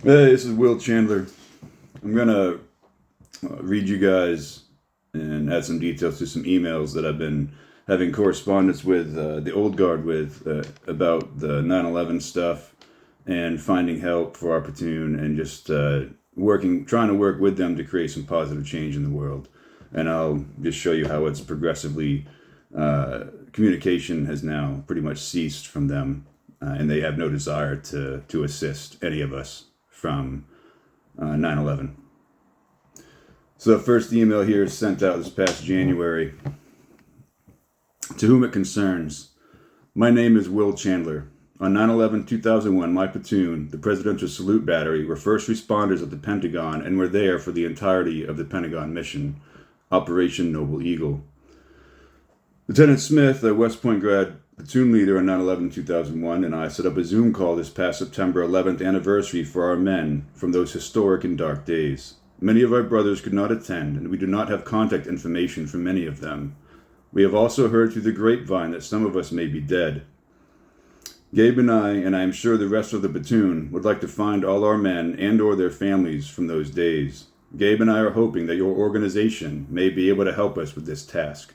Hey, this is Will Chandler. I'm gonna read you guys and add some details to some emails that I've been having correspondence with the old guard with about the 9/11 stuff and finding help for our platoon and just trying to work with them to create some positive change in the world. And I'll just show you how it's progressively communication has now pretty much ceased from them, and they have no desire to assist any of us from 9/11. So the first email here is sent out this past January. To whom it concerns, my name is Will Chandler. On 9/11/2001, my platoon, the Presidential Salute Battery, were first responders at the Pentagon and were there for the entirety of the Pentagon mission, Operation Noble Eagle. Lieutenant Smith, a West Point grad platoon leader on 9/11/2001, and I set up a Zoom call this past September 11th anniversary for our men from those historic and dark days. Many of our brothers could not attend, and we do not have contact information from many of them. We have also heard through the grapevine that some of us may be dead. Gabe and I am sure the rest of the platoon, would like to find all our men and or their families from those days. Gabe and I are hoping that your organization may be able to help us with this task.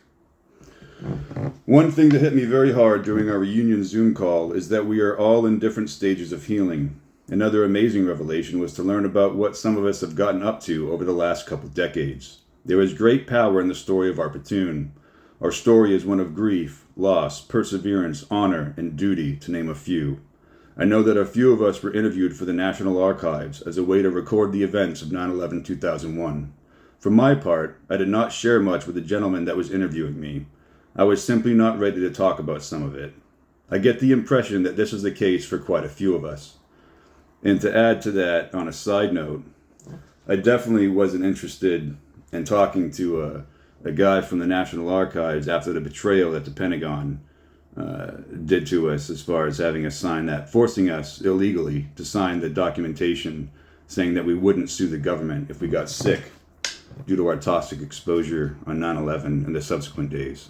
One thing that hit me very hard during our reunion Zoom call is that we are all in different stages of healing. Another amazing revelation was to learn about what some of us have gotten up to over the last couple decades. There is great power in the story of our platoon. Our story is one of grief, loss, perseverance, honor, and duty, to name a few. I know that a few of us were interviewed for the National Archives as a way to record the events of 9/11/2001. For my part, I did not share much with the gentleman that was interviewing me. I was simply not ready to talk about some of it. I get the impression that this is the case for quite a few of us. And to add to that, on a side note, I definitely wasn't interested in talking to a guy from the National Archives after the betrayal that the Pentagon did to us, as far as having us sign that, forcing us illegally to sign the documentation saying that we wouldn't sue the government if we got sick due to our toxic exposure on 9/11 and the subsequent days.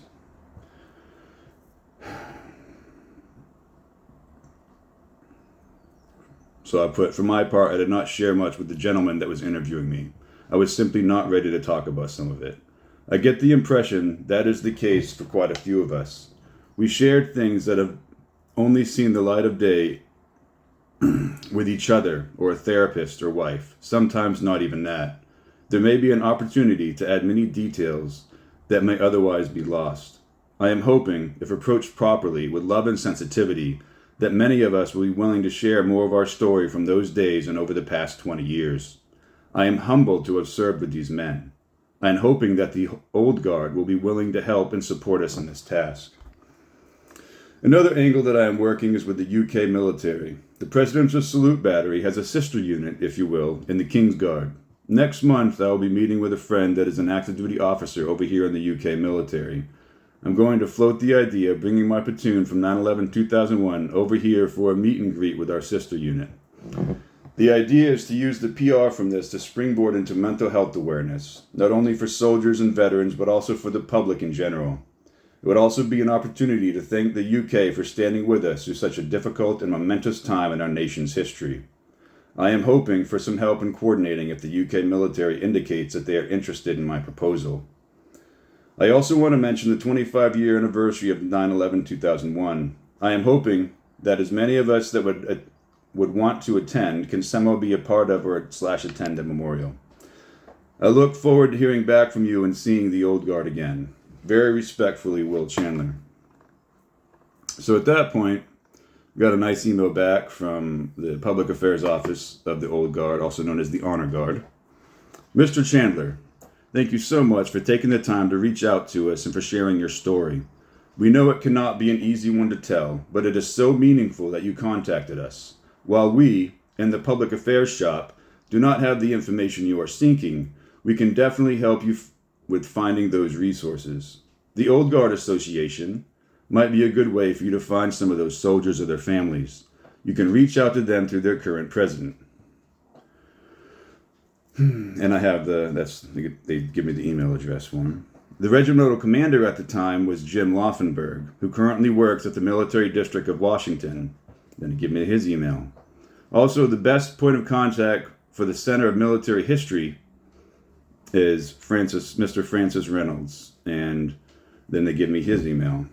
So I put, for my part, I did not share much with the gentleman that was interviewing me. I was simply not ready to talk about some of it. I get the impression that is the case for quite a few of us. We shared things that have only seen the light of day with each other or a therapist or wife, sometimes not even that. There may be an opportunity to add many details that may otherwise be lost. I am hoping, if approached properly with love and sensitivity, that many of us will be willing to share more of our story from those days and over the past 20 years. I am humbled to have served with these men. I am hoping that the old guard will be willing to help and support us in this task. Another angle that I am working is with the UK military. The Presidential Salute Battery has a sister unit, if you will, in the King's Guard. Next month, I will be meeting with a friend that is an active duty officer over here in the UK military. I'm going to float the idea of bringing my platoon from 9/11/2001 over here for a meet and greet with our sister unit. The idea is to use the PR from this to springboard into mental health awareness, not only for soldiers and veterans, but also for the public in general. It would also be an opportunity to thank the UK for standing with us through such a difficult and momentous time in our nation's history. I am hoping for some help in coordinating if the UK military indicates that they are interested in my proposal. I also want to mention the 25-year anniversary of 9/11/2001. I am hoping that as many of us that would want to attend can somehow be a part of or /attend the memorial. I look forward to hearing back from you and seeing the old guard again. Very respectfully, Will Chandler. So at that point, we got a nice email back from the Public Affairs Office of the Old Guard, also known as the Honor Guard. Mr. Chandler, thank you so much for taking the time to reach out to us and for sharing your story. We know it cannot be an easy one to tell, but it is so meaningful that you contacted us. While we, in the Public Affairs Shop, do not have the information you are seeking, we can definitely help you with finding those resources. The Old Guard Association might be a good way for you to find some of those soldiers or their families. You can reach out to them through their current president. And I have they give me the email address for him. The regimental commander at the time was Jim Laufenberg, who currently works at the Military District of Washington. Then he gave me his email. Also, the best point of contact for the Center of Military History is Mr. Francis Reynolds, and then they give me his email.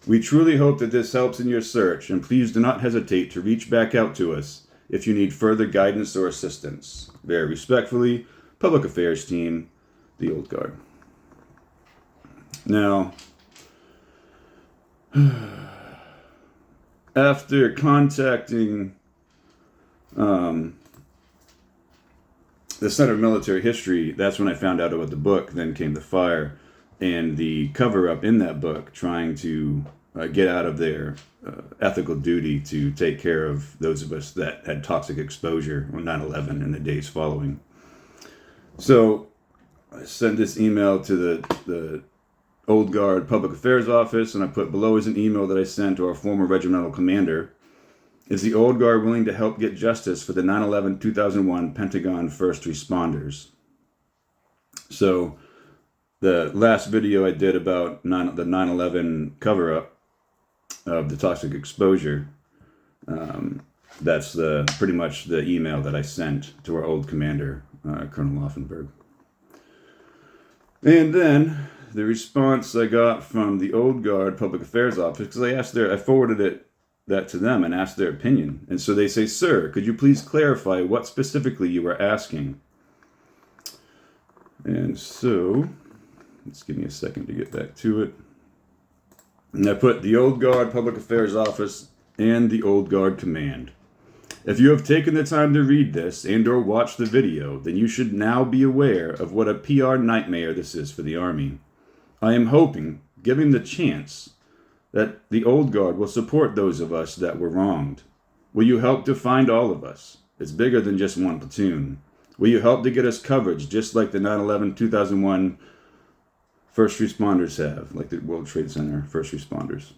We truly hope that this helps in your search, and please do not hesitate to reach back out to us if you need further guidance or assistance. Very respectfully, Public Affairs Team, the Old Guard. Now, after contacting the Center of Military History, that's when I found out about the book, Then Came the Fire, and the cover-up in that book, trying to get out of their ethical duty to take care of those of us that had toxic exposure on 9/11 and the days following. So I sent this email to the Old Guard Public Affairs Office, and I put below is an email that I sent to our former regimental commander. Is the Old Guard willing to help get justice for the 9/11-2001 Pentagon first responders? So the last video I did about the 9/11 cover-up of the toxic exposure, that's pretty much the email that I sent to our old commander, Colonel Laufenberg. And then the response I got from the Old Guard Public Affairs Office, because I forwarded that to them and asked their opinion. And so they say, "Sir, could you please clarify what specifically you were asking?" And so, let's give me a second to get back to it. And I put the Old Guard Public Affairs Office and the Old Guard Command. If you have taken the time to read this and or watch the video, then you should now be aware of what a PR nightmare this is for the Army. I am hoping, given the chance, that the Old Guard will support those of us that were wronged. Will you help to find all of us? It's bigger than just one platoon. Will you help to get us coverage just like the 9/11-2001 first responders have, like the World Trade Center first responders?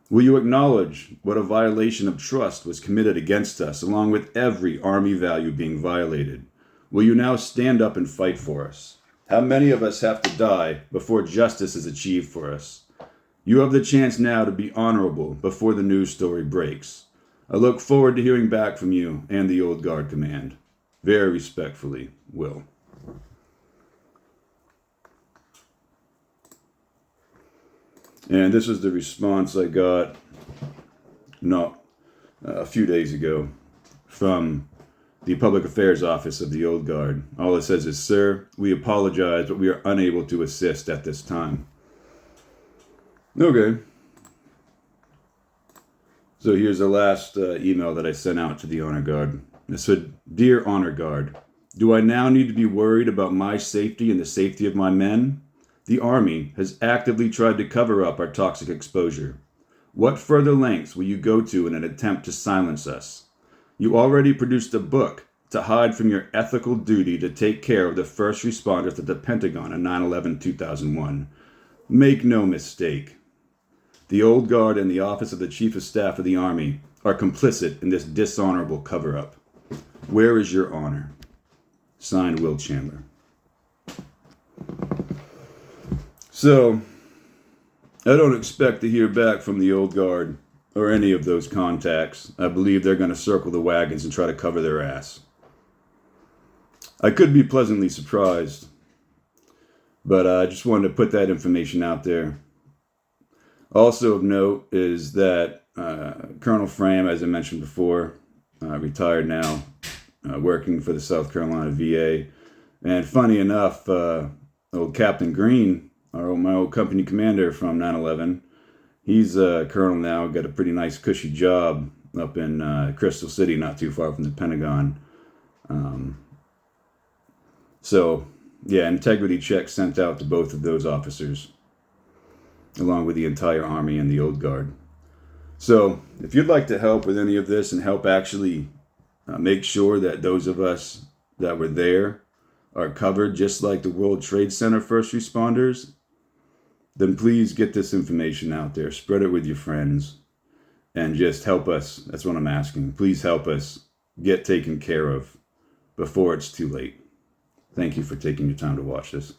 Will you acknowledge what a violation of trust was committed against us, along with every Army value being violated? Will you now stand up and fight for us? How many of us have to die before justice is achieved for us? You have the chance now to be honorable before the news story breaks. I look forward to hearing back from you and the Old Guard Command. Very respectfully, Will. And this is the response I got a few days ago from the Public Affairs Office of the Old Guard. All it says is, "Sir, we apologize, but we are unable to assist at this time." Okay. So here's the last email that I sent out to the Honor Guard. It said, "Dear Honor Guard, do I now need to be worried about my safety and the safety of my men? The Army has actively tried to cover up our toxic exposure. What further lengths will you go to in an attempt to silence us? You already produced a book to hide from your ethical duty to take care of the first responders at the Pentagon on 9/11-2001. Make no mistake. The Old Guard and the Office of the Chief of Staff of the Army are complicit in this dishonorable cover-up. Where is your honor? Signed, Will Chandler." So, I don't expect to hear back from the Old Guard or any of those contacts. I believe they're going to circle the wagons and try to cover their ass. I could be pleasantly surprised, but I just wanted to put that information out there. Also of note is that Colonel Fram, as I mentioned before, retired now, working for the South Carolina VA. And funny enough, old Captain Green, my old company commander from 9/11, he's a colonel now, got a pretty nice cushy job up in Crystal City, not too far from the Pentagon. So, yeah, integrity checks sent out to both of those officers, along with the entire Army and the Old Guard. So, if you'd like to help with any of this and help actually make sure that those of us that were there are covered just like the World Trade Center first responders, then please get this information out there. Spread it with your friends and just help us. That's what I'm asking. Please help us get taken care of before it's too late. Thank you for taking your time to watch this.